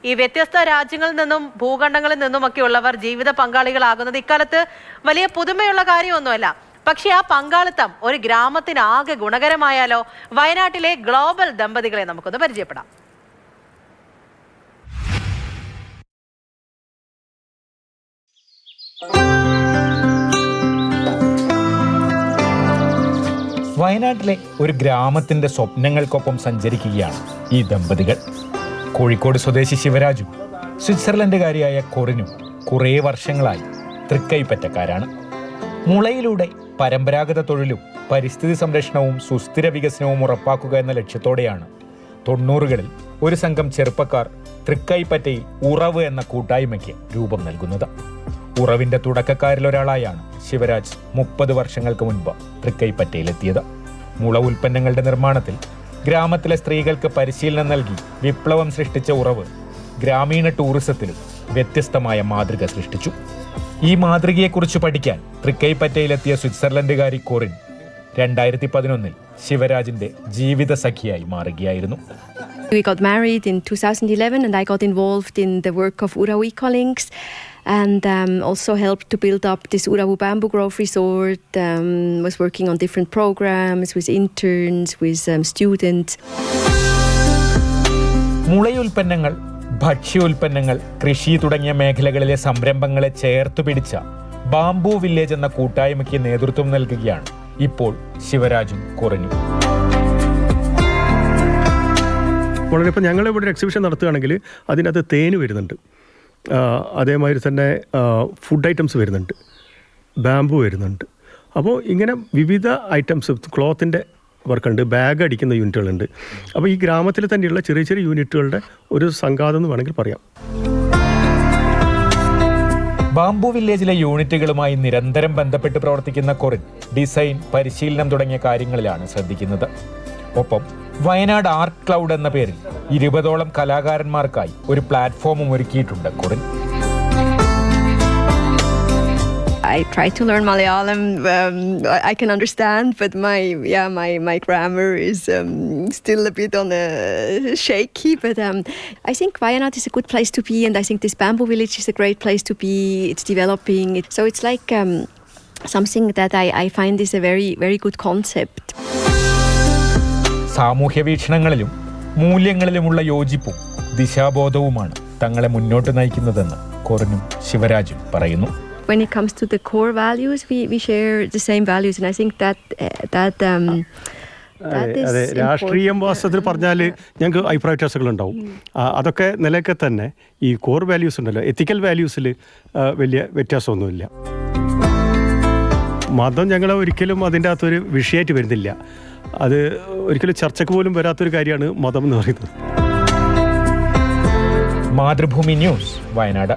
ഈ വ്യത്യസ്ത രാജ്യങ്ങളിൽ നിന്നും ഭൂഖണ്ഡങ്ങളിൽ നിന്നുമൊക്കെയുള്ളവർ ജീവിത പങ്കാളികളാകുന്നത് ഇക്കാലത്ത് വലിയ പുതുമയുള്ള കാര്യമൊന്നുമല്ല. പക്ഷെ ആ പങ്കാളിത്തം ഒരു ഗ്രാമത്തിനാകെ ഗുണകരമായാലോ? വയനാട്ടിലെ ഗ്ലോബൽ ദമ്പതികളെ നമുക്കൊന്ന് പരിചയപ്പെടാം. വയനാട്ടിലെ ഒരു ഗ്രാമത്തിന്റെ സ്വപ്നങ്ങൾക്കൊപ്പം സഞ്ചരിക്കുകയാണ് ഈ ദമ്പതികൾ. കോഴിക്കോട് സ്വദേശി ശിവരാജും സ്വിറ്റ്സർലൻഡുകാരിയായ കൊറിനും കുറേ വർഷങ്ങളായി തൃക്കൈപ്പറ്റക്കാരാണ്. മുളയിലൂടെ പരമ്പരാഗത തൊഴിലും പരിസ്ഥിതി സംരക്ഷണവും സുസ്ഥിര വികസനവും ഉറപ്പാക്കുക എന്ന ലക്ഷ്യത്തോടെയാണ് 90കളിൽ ഒരു സംഘം ചെറുപ്പക്കാർ തൃക്കൈപ്പറ്റയിൽ ഉറവ് എന്ന കൂട്ടായ്മയ്ക്ക് രൂപം നൽകുന്നത്. ഉറവിന്റെ തുടക്കക്കാരിലൊരാളായാണ് ശിവരാജ് 30 വർഷങ്ങൾക്ക് മുൻപ് തൃക്കൈപ്പറ്റയിലെത്തിയത്. മുള ഉൽപ്പന്നങ്ങളുടെ നിർമ്മാണത്തിൽ ഗ്രാമത്തിലെ സ്ത്രീകൾക്ക് പരിശീലനം നൽകി വിപ്ലവം സൃഷ്ടിച്ച ഉറവ് ഗ്രാമീണ ടൂറിസത്തിലും വ്യത്യസ്തമായ മാതൃക സൃഷ്ടിച്ചു. ഈ മാതൃകയെക്കുറിച്ച് പഠിക്കാൻ തൃക്കൈപ്പറ്റയിലെത്തിയ സ്വിറ്റ്സർലൻഡുകാരി കൊറിൻ 2011 ശിവരാജിന്റെ ജീവിത സഖിയായി മാറുകയായിരുന്നു. We got married in 2011 and I got involved in the work of Urawu Ecolinks and also helped to build up this Urawu Bamboo Grove Resort, was working on different programs with interns, with students. മുളയുൽപ്പന്നങ്ങൾ, ഭക്ഷ്യോൽപ്പന്നങ്ങൾ, കൃഷി തുടങ്ങിയ മേഖലകളിലെ സംരംഭങ്ങളെ ചേർത്തു പിടിച്ച bamboo village എന്ന കൂട്ടായ്മയ്ക്ക് നേതൃത്വം നൽകുകയാണ് ഇപ്പോൾ ശിവരാജും കൊറിനും. ഇപ്പോൾ ഞങ്ങളിവിടെ ഒരു എക്സിബിഷൻ നടത്തുകയാണെങ്കിൽ അതിനകത്ത് തേന് വരുന്നുണ്ട്, അതേമാതിരി തന്നെ ഫുഡ് ഐറ്റംസ് വരുന്നുണ്ട്, ബാംബു വരുന്നുണ്ട്. അപ്പോൾ ഇങ്ങനെ വിവിധ ഐറ്റംസ്, ക്ലോത്തിൻ്റെ വർക്കുണ്ട്, ബാഗ് അടിക്കുന്ന യൂണിറ്റുകളുണ്ട്. അപ്പോൾ ഈ ഗ്രാമത്തിൽ തന്നെയുള്ള ചെറിയ ചെറിയ യൂണിറ്റുകളുടെ ഒരു സംഘാതം എന്ന് വേണമെങ്കിൽ പറയാം. ബാംബു വില്ലേജിലെ യൂണിറ്റുകളുമായി നിരന്തരം ബന്ധപ്പെട്ട് പ്രവർത്തിക്കുന്ന കൊറിൻ ഡിസൈൻ, പരിശീലനം തുടങ്ങിയ കാര്യങ്ങളിലാണ് ശ്രദ്ധിക്കുന്നത്. ഒപ്പം വയനാട് ആർട്ട് ക്ലൗഡ് എന്ന പേരിൽ 20ഓളം കലാകാരന്മാർക്കായി ഒരു പ്ലാറ്റ്ഫോമും ഒരുക്കിയിട്ടുണ്ട് കൊറിൻ. I try to learn Malayalam. I can understand, but my grammar is still a bit on a shaky. But I think Wayanad is a good place to be, and I think this bamboo village is a great place to be. It's developing. So it's like something that I find is a very, very good concept. സാമൂഹ്യ വീക്ഷണങ്ങളിലും മൂല്യങ്ങളിലുമുള്ള യോജിപ്പും ദിശാബോധവുമാണ് തങ്ങളെ മുന്നോട്ട് നയിക്കുന്നതെന്ന് കൊറിനും ശിവരാജും പറയുന്നു. When it comes to the core values, we share the same values, and I think that അതെ, രാഷ്ട്രീയം വാസ്തവത്തിൽ പറഞ്ഞാൽ ഞങ്ങൾക്ക് അഭിപ്രായ വ്യത്യാസങ്ങളുണ്ടാവും. അതൊക്കെ നിലയ്ക്ക് തന്നെ ഈ കോർ വാല്യൂസ് ഉണ്ടല്ലോ, എത്തിക്കൽ വാല്യൂസിൽ വലിയ വ്യത്യാസമൊന്നുമില്ല. മതം ഞങ്ങളെ ഒരിക്കലും അതിൻ്റെ അകത്തൊരു വിഷയമായിട്ട് വരുന്നില്ല. അത് ഒരിക്കലും ചർച്ചയ്ക്ക് പോലും വരാത്തൊരു കാര്യമാണ് മതം എന്ന് പറയുന്നത്. മാതൃഭൂമി ന്യൂസ്, വയനാട്.